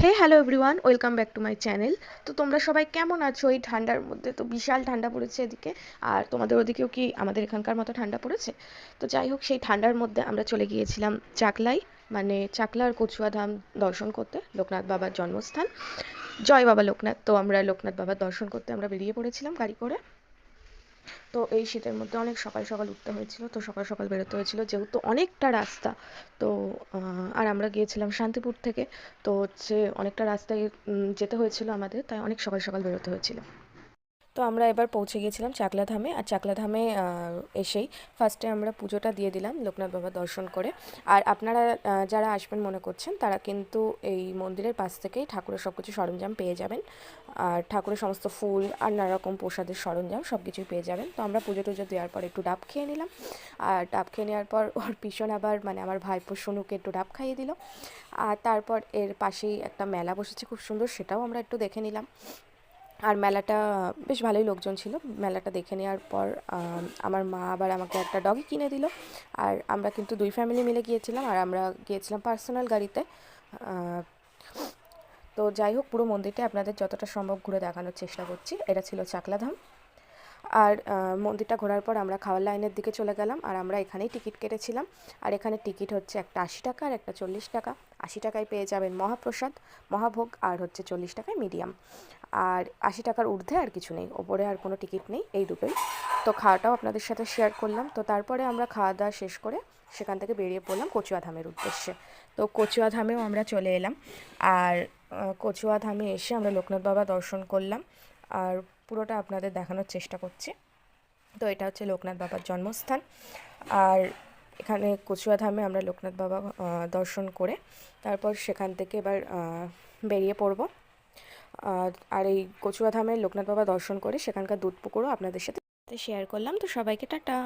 Hey hello everyone, welcome back to my channel. তো তোমরা সবাই কেমন আছো এই ঠান্ডার মধ্যে? তো বিশাল ঠান্ডা পড়েছে এদিকে। আর তোমাদের ওদিকেও কি আমাদের এখানকার মতো ঠান্ডা পড়েছে? তো যাই হোক, সেই ঠান্ডার মধ্যে আমরা চলে গিয়েছিলাম চাকলাই, মানে চাকলার কচুয়া ধাম দর্শন করতে, লোকনাথ বাবার জন্মস্থান। জয় বাবা লোকনাথ। তো আমরা লোকনাথ বাবার দর্শন করতে আমরা বেরিয়ে পড়েছিলাম গাড়ি করে। তো এই শীতের মধ্যে অনেক সকাল সকাল উঠতে হয়েছিল, তো সকাল সকাল বেরোতে হয়েছিল যেহেতু অনেকটা রাস্তা। তো আর আমরা গিয়েছিলাম শান্তিপুর থেকে। তো হচ্ছে অনেকটা রাস্তায় যেতে হয়েছিল আমাদের, তাই অনেক সকাল সকাল বেরোতে হয়েছিল। তো আমরা এবার পৌঁছে গিয়েছিলাম চাকলা ধামে। আর চাকলা ধামে এসেই ফার্স্টে আমরা পুজোটা দিয়ে দিলাম লোকনাথ বাবা দর্শন করে। আর আপনারা যারা আসবেন মনে করছেন তারা কিন্তু এই মন্দিরের পাশ থেকেই ঠাকুরের সব কিছু সরঞ্জাম পেয়ে যাবেন। আর ঠাকুরের সমস্ত ফুল আর নানা রকম প্রসাদের সরঞ্জাম সব কিছুই পেয়ে যাবেন। তো আমরা পুজো টুজো দেওয়ার পর একটু ডাব খেয়ে নিলাম। আর ডাব খেয়ে নেওয়ার পর ওর পিছন আবার মানে আমার ভাইপো সোনুকে একটু ডাব খাইয়ে দিল। আর তারপর এর পাশেই একটা মেলা বসেছে খুব সুন্দর, সেটাও আমরা একটু দেখে নিলাম। আর মেলাটা বেশ ভালোই লোকজন ছিল। মেলাটা দেখে নেওয়ার পর আমার মা আবার আমাকে একটা ডগি কিনে দিল। আর আমরা কিন্তু দুই ফ্যামিলি মিলে গিয়েছিলাম, আর আমরা গিয়েছিলাম পার্সোনাল গাড়িতে। তো যাই হোক, পুরো মন্দিরটা আপনাদের যতটা সম্ভব ঘুরে দেখানোর চেষ্টা করছি। এটা ছিল চাকলাধাম। আর মন্দিরটা ঘোরার পর আমরা খাওয়ার লাইনের দিকে চলে গেলাম। আর আমরা এখানেই টিকিট কেটেছিলাম। আর এখানে টিকিট হচ্ছে একটা 80 টাকা আর একটা 40 টাকা। 80 টাকায় পেয়ে যাবেন মহাপ্রসাদ, মহাভোগ, আর হচ্ছে 40 টাকায় মিডিয়াম। আর 80 টাকার ঊর্ধ্বে আর কিছু নেই, ওপরে আর কোনো টিকিট নেই, এই দুটোই। তো খাওয়াটাও আপনাদের সাথে শেয়ার করলাম। তো তারপরে আমরা খাওয়া দাওয়া শেষ করে সেখান থেকে বেরিয়ে পড়লাম কচুয়া ধামের উদ্দেশ্যে। তো কচুয়া ধামেও আমরা চলে এলাম। আর কচুয়া ধামে এসে আমরা লোকনাথ বাবা দর্শন করলাম। আর পুরোটা আপনাদের দেখানোর চেষ্টা করছি। তো এটা হচ্ছে লোকনাথ বাবার জন্মস্থান। আর এখানে কচুয়া ধামে আমরা লোকনাথ বাবা দর্শন করে তারপর সেখান থেকে এবার বেরিয়ে পড়ব। আর এই কচুয়া ধামের লোকনাথ বাবা দর্শন করে সেখানকার দুধ পুকুরও আপনাদের সাথে শেয়ার করলাম। তো সবাইকে টাটা।